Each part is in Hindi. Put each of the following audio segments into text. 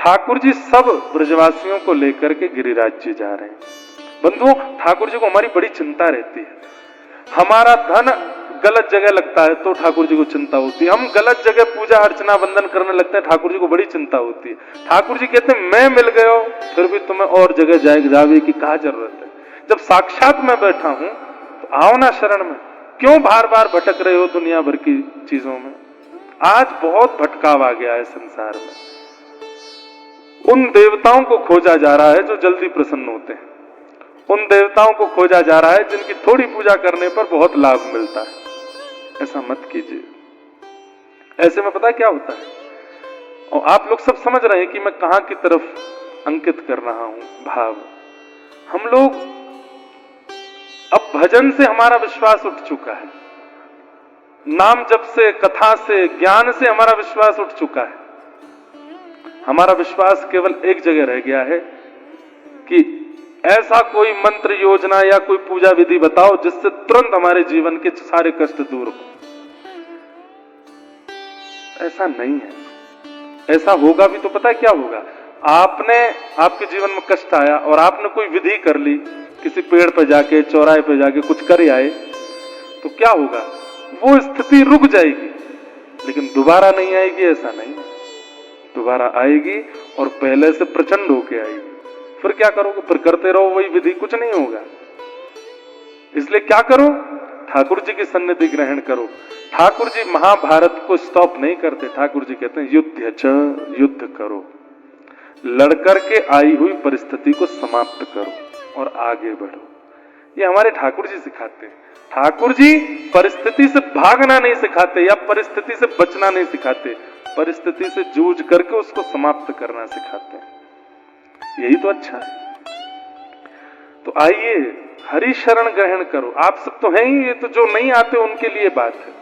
ठाकुर जी सब ब्रजवासियों को लेकर के गिरिराज जी जा रहे हैं। बंधुओं, ठाकुर जी को हमारी बड़ी चिंता रहती है। हमारा धन गलत जगह लगता है तो ठाकुर जी को चिंता होती है। हम गलत जगह पूजा अर्चना वंदन करने लगते हैं, ठाकुर जी को बड़ी चिंता होती है। ठाकुर जी कहते हैं मैं मिल गए हो फिर भी तुम्हें और जगह जावे की क्या जरूरत है। जब साक्षात मैं बैठा हूं तो आओ ना शरण में, क्यों बार बार भटक रहे हो दुनिया भर की चीजों में। आज बहुत भटकाव आ गया है संसार में। उन देवताओं को खोजा जा रहा है जो जल्दी प्रसन्न होते हैं, उन देवताओं को खोजा जा रहा है जिनकी थोड़ी पूजा करने पर बहुत लाभ मिलता है। ऐसा मत कीजिए। ऐसे में पता क्या होता है, और आप लोग सब समझ रहे हैं कि मैं कहां की तरफ अंकित कर रहा हूं भाव। हम लोग अब भजन से हमारा विश्वास उठ चुका है, नाम जप से, कथा से, ज्ञान से हमारा विश्वास उठ चुका है। हमारा विश्वास केवल एक जगह रह गया है कि ऐसा कोई मंत्र योजना या कोई पूजा विधि बताओ जिससे तुरंत हमारे जीवन के सारे कष्ट दूर हो। ऐसा नहीं है। ऐसा होगा भी तो पता है क्या होगा, आपके जीवन में कष्ट आया और आपने कोई विधि कर ली, किसी पेड़ पर जाके, चौराहे पर जाके कुछ कर आए, तो क्या होगा, वो स्थिति रुक जाएगी लेकिन दोबारा नहीं आएगी। ऐसा नहीं, दोबारा आएगी और पहले से प्रचंड होके आएगी। फिर क्या करोगे, फिर करते रहो वही विधि, कुछ नहीं होगा। इसलिए क्या करो, ठाकुर जी की सन्निधि ग्रहण करो। ठाकुर जी महाभारत को स्टॉप नहीं करते। ठाकुर जी कहते हैं युद्ध च, युद्ध करो, लड़कर के आई हुई परिस्थिति को समाप्त करो और आगे बढ़ो। ये हमारे ठाकुर जी सिखाते हैं। ठाकुर जी परिस्थिति से भागना नहीं सिखाते या परिस्थिति से बचना नहीं सिखाते, परिस्थिति से जूझ करके उसको समाप्त करना सिखाते हैं। यही तो अच्छा है। तो आइए हरि शरण ग्रहण करो। आप सब तो हैं ही, ये तो जो नहीं आते उनके लिए बात है।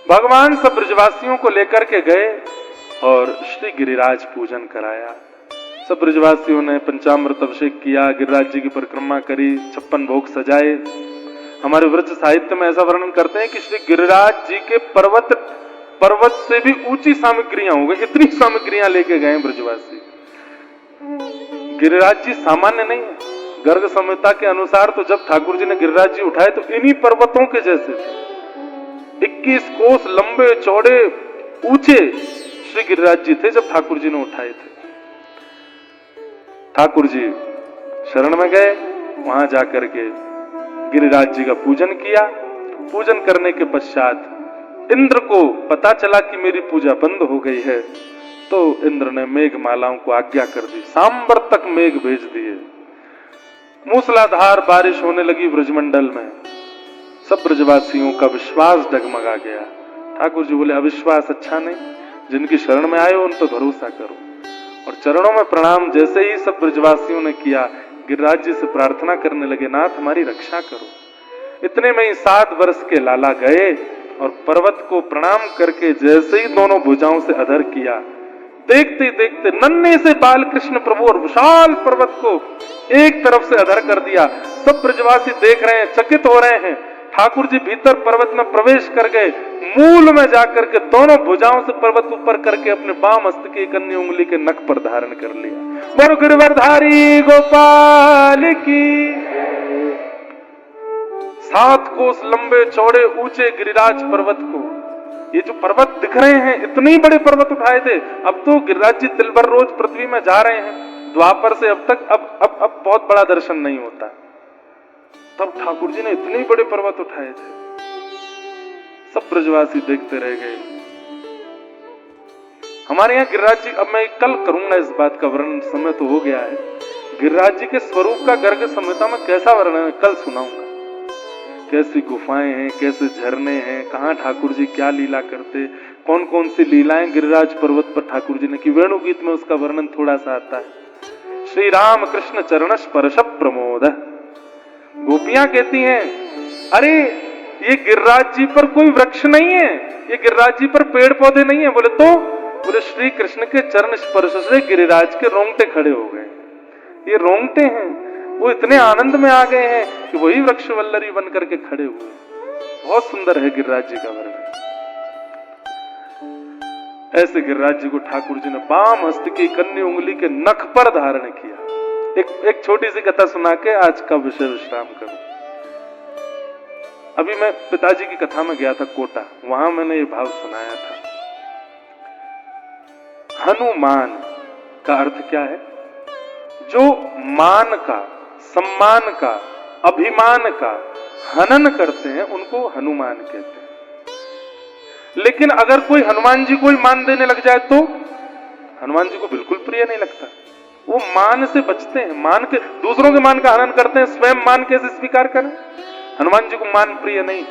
भगवान सब ब्रजवासियों को लेकर के गए और श्री गिरिराज पूजन कराया। सब ब्रजवासियों ने पंचामृत अभिषेक किया, गिरिराज जी की परिक्रमा करी, 56 भोग सजाए। हमारे व्रज साहित्य में ऐसा वर्णन करते हैं कि श्री गिरिराज जी के पर्वत से भी ऊंची सामग्रियां हो गई, इतनी सामग्रियां लेके गए ब्रजवासी। गिरिराज जी सामान्य नहीं है। गर्ग संहिता के अनुसार तो जब ठाकुर जी ने गिरिराज जी उठाए तो इन्हीं पर्वतों के जैसे थे। 21 कोस लंबे चौड़े ऊंचे श्री गिरिराज जी थे जब ठाकुर जी ने उठाए थे। ठाकुर जी शरण में गए, वहां जाकर के गिरिराज जी का पूजन किया। पूजन करने के पश्चात इंद्र को पता चला कि मेरी पूजा बंद हो गई है, तो इंद्र ने मेघमालाओं को आज्ञा कर दी, सांबर तक मेघ भेज दिए। मूसलाधार बारिश होने लगी ब्रजमंडल में। सब ब्रजवासियों का विश्वास डगमगा गया। ठाकुर जी बोले अविश्वास अच्छा नहीं, जिनकी शरण में आए उन पर भरोसा करो। और चरणों में प्रणाम जैसे ही सब ब्रजवासियों ने किया, गिरिराज जी से प्रार्थना करने लगे, नाथ हमारी रक्षा करो। इतने में ही 7 वर्ष के लाला गए और पर्वत को प्रणाम करके जैसे ही दोनों भुजाओं से अधर किया, देखते देखते नन्हे से बाल कृष्ण प्रभु और विशाल पर्वत को एक तरफ से अधर कर दिया। सब ब्रजवासी देख रहे हैं, चकित हो रहे हैं। ठाकुर जी भीतर पर्वत में प्रवेश कर गए, मूल में जाकर के दोनों भुजाओं से पर्वत ऊपर करके अपने बाम हस्त की एक अन्य उंगली के नख पर धारण कर लिया। बोलो गिरवरधारी गोपाल की। 7 कोस लंबे चौड़े ऊंचे गिरिराज पर्वत को, ये जो पर्वत दिख रहे हैं इतने बड़े पर्वत उठाए थे। अब तो गिरिराज जी दिल भर रोज पृथ्वी में जा रहे हैं, द्वापर से अब तक अब बहुत बड़ा दर्शन नहीं होता। तब ठाकुर जी ने इतने बड़े पर्वत उठाए थे। सब ब्रजवासी देखते रह गए। हमारे यहाँ गिरिराज जी, अब मैं कल करूंगा इस बात का वर्णन, समय तो हो गया है। गिरिराज जी के स्वरूप का गर्ग संहिता में कैसा वर्णन है कल सुनाऊंगा। कैसी गुफाएं हैं, कैसे झरने हैं, कहाँ ठाकुर जी क्या लीला करते, कौन कौन सी लीलाएं गिरिराज पर्वत पर ठाकुर जी ने की। वेणु गीत में उसका वर्णन थोड़ा सा आता है। श्री राम कृष्ण चरण स्पर्श प्रमोद। गोपियां कहती हैं अरे ये गिरिराज जी पर कोई वृक्ष नहीं है, ये गिरिराज जी पर पेड़ पौधे नहीं है। बोले श्री कृष्ण के चरण स्पर्श से गिरिराज के रोंगटे खड़े हो गए। ये रोंगटे हैं, वो इतने आनंद में आ गए हैं कि वही वृक्ष वल्लरी बन करके खड़े हुए। बहुत सुंदर है गिरिराज जी का वर्णन। ऐसे गिरिराज जी को ठाकुर जी ने बाम हस्त की कन्नी उंगली के नख पर धारण किया। एक छोटी सी कथा सुना के आज का विषय विश्राम करूं। अभी मैं पिताजी की कथा में गया था कोटा, वहां मैंने ये भाव सुनाया था। हनुमान का अर्थ क्या है? जो मान का, सम्मान का, अभिमान का हनन करते हैं उनको हनुमान कहते हैं। लेकिन अगर कोई हनुमान जी को ही मान देने लग जाए तो हनुमान जी को बिल्कुल प्रिय नहीं लगता। वो मान से बचते हैं, मान के दूसरों के मान का हनन करते हैं, स्वयं मान कैसे स्वीकार करें? हनुमान जी को मान प्रिय नहीं।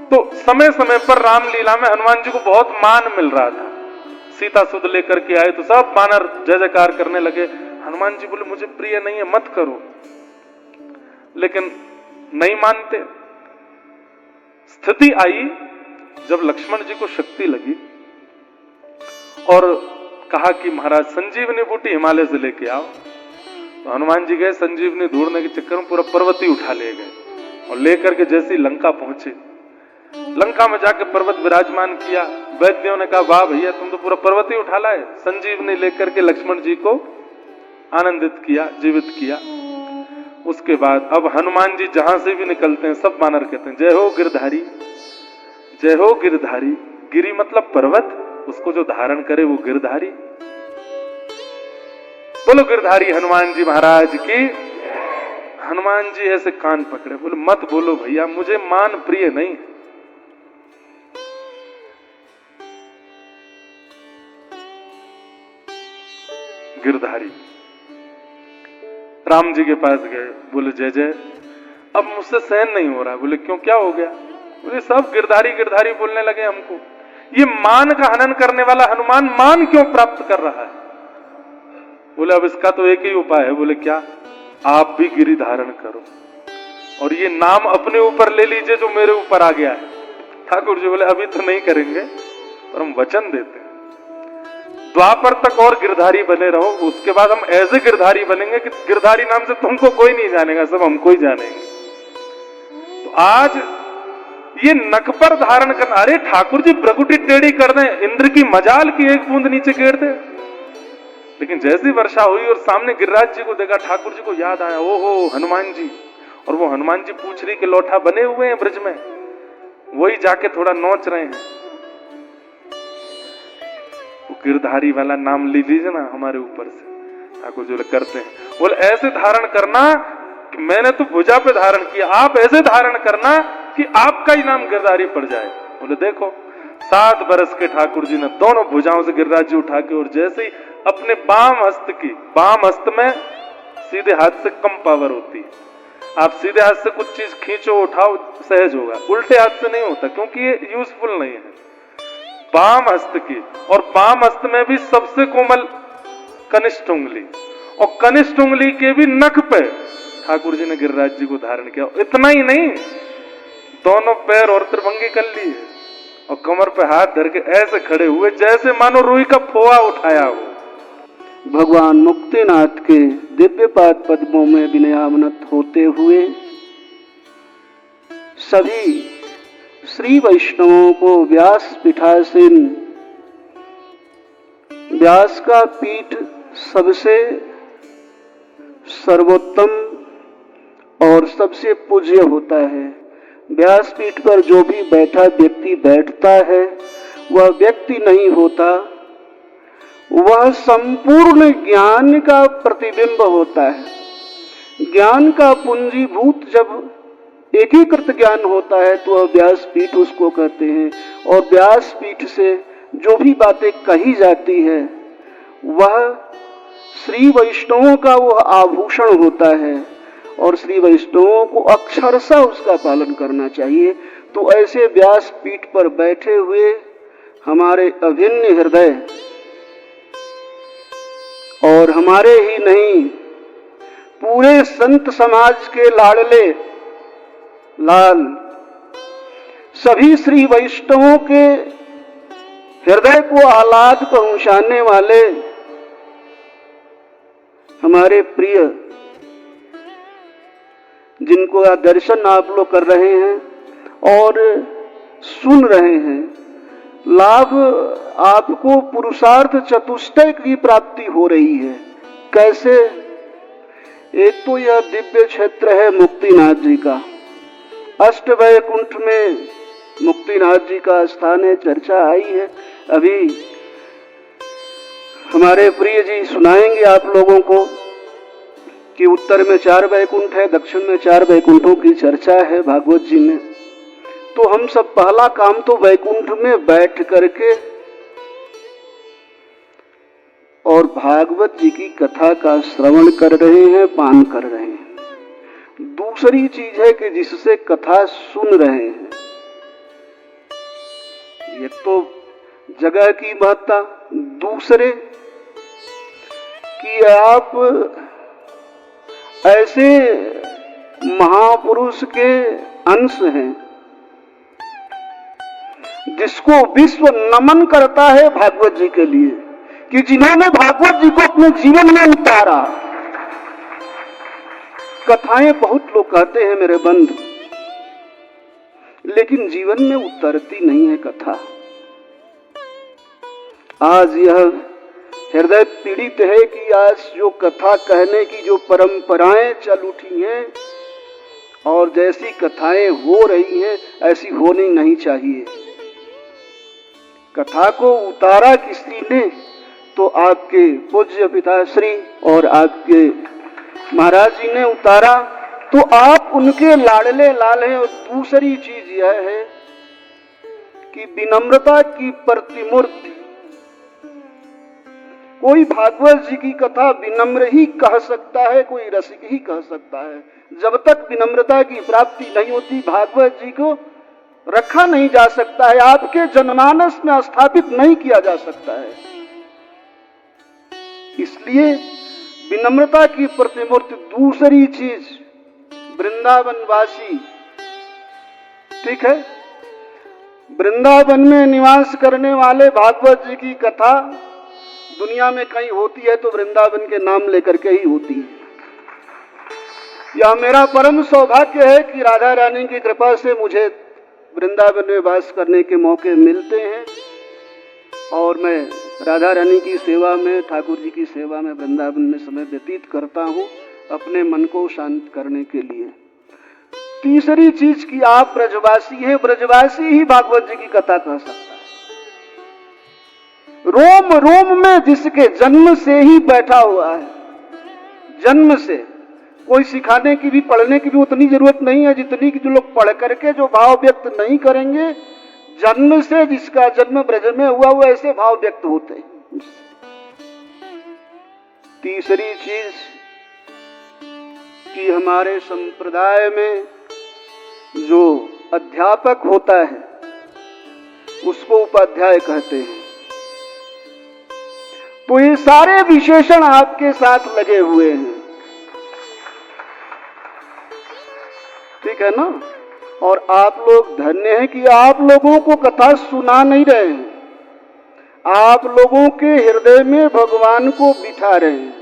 तो समय समय पर रामलीला में हनुमान जी को बहुत मान मिल रहा था। सीता सुध लेकर के आए तो सब वानर जय जयकार करने लगे। हनुमान जी बोले मुझे प्रिय नहीं है, मत करो। लेकिन नहीं मानते। स्थिति आई जब लक्ष्मण जी को शक्ति लगी और कहा कि महाराज संजीवनी बूटी हिमालय से लेके आओ। तो हनुमान जी गए, संजीवनी ढूंढने के चक्कर में पूरा पर्वत ही उठा ले गए और लेकर के जैसे लंका पहुंचे, लंका में जाके पर्वत विराजमान किया। वैद्यों ने कहा वाह भैया तुम तो पूरा पर्वत ही उठा लाए। संजीवनी लेकर के लक्ष्मण जी को आनंदित किया, जीवित किया। उसके बाद अब हनुमान जी जहां से भी निकलते हैं सब वानर कहते हैं जय हो गिरधारी, जय हो गिरधारी। गिरी मतलब पर्वत, उसको जो धारण करे वो गिरधारी। बोलो गिरधारी हनुमान जी महाराज की। हनुमान जी ऐसे कान पकड़े, बोले मत बोलो भैया, मुझे मान प्रिय नहीं। गिरधारी राम जी के पास गए, बोले जय जय अब मुझसे सहन नहीं हो रहा। बोले क्यों, क्या हो गया? बोले सब गिरधारी गिरधारी बोलने लगे हमको। ये मान का हनन करने वाला हनुमान मान क्यों प्राप्त कर रहा है? बोले अब इसका तो एक ही उपाय है। बोले क्या? आप भी गिरि धारण करो और ये नाम अपने ऊपर ले लीजिए जो मेरे ऊपर आ गया है। ठाकुर जी बोले अभी तो नहीं करेंगे पर हम वचन देते हैं, द्वापर तक और गिरधारी बने रहो, उसके बाद हम ऐसे गिरधारी बनेंगे कि गिरधारी नाम से तुमको कोई नहीं जानेगा, सब हमको ही जानेंगे। तो आज ये नख पर धारण करना, अरे ठाकुर जी प्रगुटी टेढ़ी कर दें, इंद्र की मजाल की एक बूंद नीचे गिर दे। लेकिन जैसी वर्षा हुई और सामने गिरिराज जी को देखा, ठाकुर जी को याद आया ओहो हनुमान जी। और वो हनुमान जी पूछरी के लोठा बने हुए हैं ब्रज में, वही जाके थोड़ा नोच रहे हैं। वो गिरधारी वाला नाम ले लीजिए ना हमारे ऊपर से। ठाकुर जी करते हैं, बोले ऐसे धारण करना कि मैंने तो भुजा पे धारण किया, आप ऐसे धारण करना कि आपका ही नाम गिरधारी पड़ जाए। बोले देखो 7 बरस के ठाकुर जी ने दोनों भुजाओं से गिरिराज जी उठा के, और जैसे ही अपने बाम हस्त की, बाम हस्त में सीधे हाथ से कम पावर होती है। आप सीधे हाथ से कुछ चीज खींचो उठाओ सहज होगा, उल्टे हाथ से नहीं होता क्योंकि ये यूजफुल नहीं है। बाम हस्त की, और बाम हस्त में भी सबसे कोमल कनिष्ठ उंगली, और कनिष्ठ उंगली के भी नख पे ठाकुर जी ने गिरिराज जी को धारण किया। इतना ही नहीं, दोनों पैर और त्रिभंगी कर लिए और कमर पे हाथ धर के ऐसे खड़े हुए जैसे मानो रुई का फोआ उठाया हो। भगवान मुक्तिनाथ के दिव्य पाद पद्मों में विनयामनत होते हुए सभी श्री वैष्णवों को व्यास पीठासीन, व्यास का पीठ सबसे सर्वोत्तम और सबसे पूज्य होता है। व्यास पीठ पर जो भी बैठा व्यक्ति बैठता है वह व्यक्ति नहीं होता, वह संपूर्ण ज्ञान का प्रतिबिंब होता है। ज्ञान का पूंजीभूत जब एकीकृत ज्ञान होता है तो वह व्यास पीठ उसको कहते हैं। और व्यास पीठ से जो भी बातें कही जाती है वह श्री वैष्णवों का वह आभूषण होता है और श्री वैष्णवों को अक्षरशः उसका पालन करना चाहिए। तो ऐसे व्यास पीठ पर बैठे हुए हमारे अभिन्न हृदय और हमारे ही नहीं पूरे संत समाज के लाडले लाल सभी श्री वैष्णवों के हृदय को आह्लाद पहुंचाने वाले हमारे प्रिय, जिनको दर्शन आप लोग कर रहे हैं और सुन रहे हैं, लाभ आपको पुरुषार्थ चतुष्टय की प्राप्ति हो रही है। कैसे? एक तो यह दिव्य क्षेत्र है मुक्तिनाथ जी का, अष्ट वैकुंठ में मुक्तिनाथ जी का स्थान है, चर्चा आई है। अभी हमारे प्रिय जी सुनाएंगे आप लोगों को कि उत्तर में 4 वैकुंठ है, दक्षिण में 4 वैकुंठों की चर्चा है भागवत जी में। तो हम सब पहला काम तो वैकुंठ में बैठ करके और भागवत जी की कथा का श्रवण कर रहे हैं, पान कर रहे हैं। दूसरी चीज है कि जिससे कथा सुन रहे हैं, ये तो जगह की महत्ता। दूसरे कि आप ऐसे महापुरुष के अंश हैं जिसको विश्व नमन करता है भागवत जी के लिए, कि जिन्होंने भागवत जी को अपने जीवन में उतारा। कथाएं बहुत लोग कहते हैं मेरे बंधु, लेकिन जीवन में उतरती नहीं है कथा। आज यह हृदय पीड़ित है कि आज जो कथा कहने की जो परंपराएं चल उठी हैं और जैसी कथाएं हो रही हैं ऐसी होनी नहीं चाहिए। कथा को उतारा किसी ने तो आपके पूज्य पिताश्री और आपके महाराज जी ने उतारा, तो आप उनके लाडले लाल हैं। और दूसरी चीज यह है कि विनम्रता की प्रतिमूर्ति। कोई भागवत जी की कथा विनम्र ही कह सकता है, कोई रसिक ही कह सकता है। जब तक विनम्रता की प्राप्ति नहीं होती भागवत जी को रखा नहीं जा सकता है, आपके जनमानस में स्थापित नहीं किया जा सकता है। इसलिए विनम्रता की प्रतिमूर्ति। दूसरी चीज वृंदावनवासी, ठीक है, वृंदावन में निवास करने वाले भागवत जी की कथा दुनिया में कहीं होती है तो वृंदावन के नाम लेकर के ही होती है। यह मेरा परम सौभाग्य है कि राधा रानी की कृपा से मुझे वृंदावन में वास करने के मौके मिलते हैं और मैं राधा रानी की सेवा में, ठाकुर जी की सेवा में वृंदावन में समय व्यतीत करता हूँ अपने मन को शांत करने के लिए। तीसरी चीज कि आप ब्रजवासी हैं, ब्रजवासी ही भागवत जी की कथा कह सकता है। रोम रोम में जिसके जन्म से ही बैठा हुआ है, जन्म से। कोई सिखाने की भी, पढ़ने की भी उतनी जरूरत नहीं है जितनी कि जो लोग पढ़ करके जो भाव व्यक्त नहीं करेंगे, जन्म से जिसका जन्म ब्रज में हुआ वो ऐसे भाव व्यक्त होते हैं। तीसरी चीज कि हमारे संप्रदाय में जो अध्यापक होता है उसको उपाध्याय कहते हैं। तो ये सारे विशेषण आपके साथ लगे हुए हैं, ठीक है ना। और आप लोग धन्य हैं कि आप लोगों को कथा सुना नहीं रहे हैं, आप लोगों के हृदय में भगवान को बिठा रहे हैं।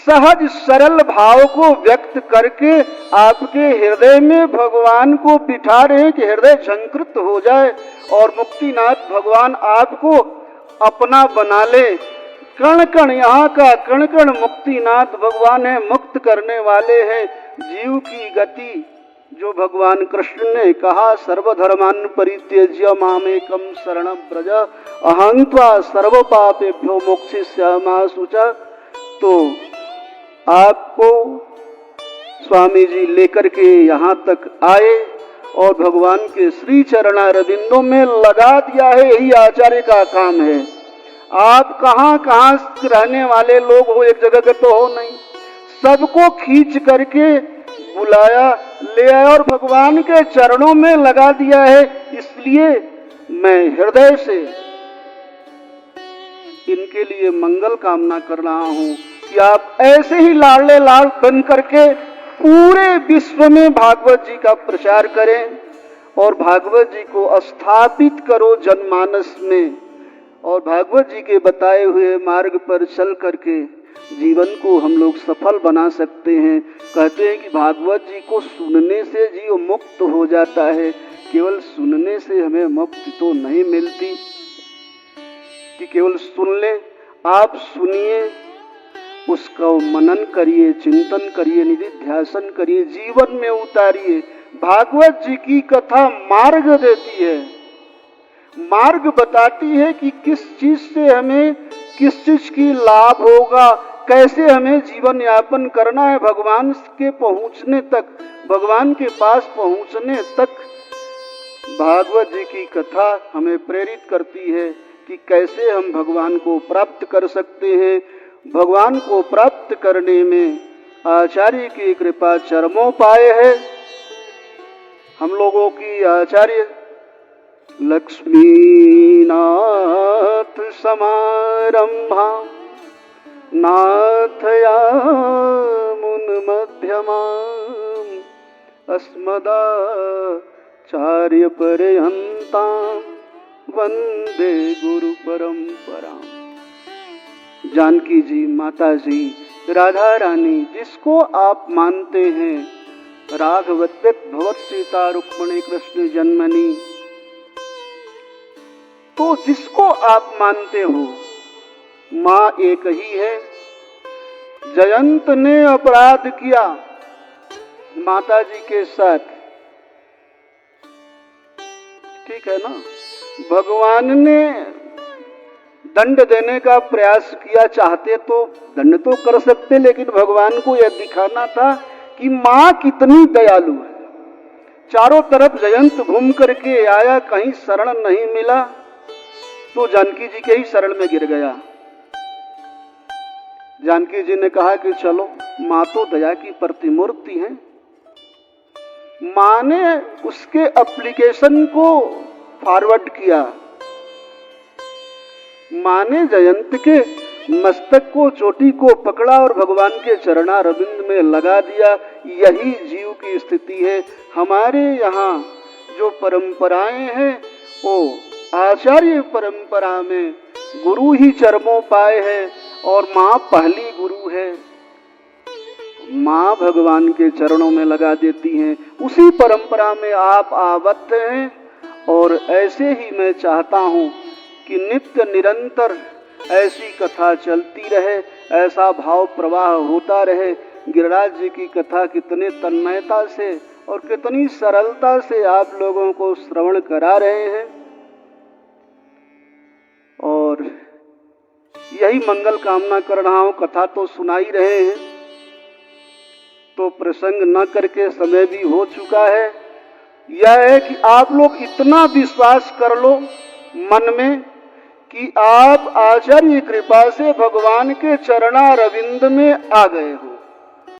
सहज सरल भाव को व्यक्त करके आपके हृदय में भगवान को बिठा रहे हैं कि हृदय झंकृत हो जाए और मुक्तिनाथ भगवान आपको अपना बना ले। कण कण यहाँ का कण कण मुक्तिनाथ भगवान है, मुक्त करने वाले हैं जीव की गति। जो भगवान कृष्ण ने कहा सर्वधर्मान परित्यज्य मामेकं शरणं व्रज अहं त्वा सर्व पापेभ्यो मोक्षयिष्यामि शुचा। तो आपको स्वामी जी लेकर के यहाँ तक आए और भगवान के श्री चरणारविंदों में लगा दिया है। यही आचार्य का काम है। आप कहाँ कहाँ रहने वाले लोग हो, एक जगह के तो हो नहीं, सबको खींच करके बुलाया, ले आया और भगवान के चरणों में लगा दिया है। इसलिए मैं हृदय से इनके लिए मंगल कामना कर रहा हूँ कि आप ऐसे ही लाडले लाल बन करके पूरे विश्व में भागवत जी का प्रचार करें और भागवत जी को स्थापित करो जनमानस में, और भागवत जी के बताए हुए मार्ग पर चल करके जीवन को हम लोग सफल बना सकते हैं। कहते हैं कि भागवत जी को सुनने से जीव मुक्त हो जाता है। केवल सुनने से हमें मुक्ति तो नहीं मिलती कि केवल सुन ले। आप सुनिए, उसका मनन करिए, चिंतन करिए, निधिध्यासन करिए, जीवन में उतारिए। भागवत जी की कथा मार्ग देती है, मार्ग बताती है कि किस चीज से हमें किस चीज की लाभ होगा, कैसे हमें जीवन यापन करना है भगवान के पहुंचने तक, भगवान के पास पहुंचने तक। भागवत जी की कथा हमें प्रेरित करती है कि कैसे हम भगवान को प्राप्त कर सकते हैं। भगवान को प्राप्त करने में आचार्य की कृपा चरमोपाय है। हम लोगों की आचार्य लक्ष्मीनाथ समारंभा नाथयामुन मध्यमाम् अस्मदाचार्य पर्यन्तां वंदे गुरु परंपराम्। जानकी जी, माता जी, राधा रानी, जिसको आप मानते हैं, राघवद्वैत भवत सीता रुक्मिणी कृष्ण जन्मनी, तो जिसको आप मानते हो, माँ एक ही है। जयंत ने अपराध किया माता जी के साथ, ठीक है ना। भगवान ने दंड देने का प्रयास किया, चाहते तो दंड तो कर सकते, लेकिन भगवान को यह दिखाना था कि माँ कितनी दयालु है। चारों तरफ जयंत घूम करके आया, कहीं शरण नहीं मिला, तो जानकी जी के ही शरण में गिर गया। जानकी जी ने कहा कि चलो, माँ तो दया की प्रतिमूर्ति है। माँ ने उसके एप्लीकेशन को फॉरवर्ड किया। माँ ने जयंत के मस्तक को, चोटी को पकड़ा और भगवान के चरणारविंद में लगा दिया। यही जीव की स्थिति है। हमारे यहाँ जो परंपराएं हैं, वो आचार्य परंपरा में गुरु ही चरमोपाय है और माँ पहली गुरु है। माँ भगवान के चरणों में लगा देती हैं। उसी परंपरा में आप आबद्ध हैं और ऐसे ही मैं चाहता हूँ कि नित्य निरंतर ऐसी कथा चलती रहे, ऐसा भाव प्रवाह होता रहे। गिरिराज जी की कथा कितने तन्मयता से और कितनी सरलता से आप लोगों को श्रवण करा रहे हैं, और यही मंगल कामना कर रहा हूं। कथा तो सुना ही रहे हैं, तो प्रसंग न करके समय भी हो चुका है। यह है कि आप लोग इतना विश्वास कर लो मन में कि आप आचार्य कृपा से भगवान के चरणारविंद में आ गए हो।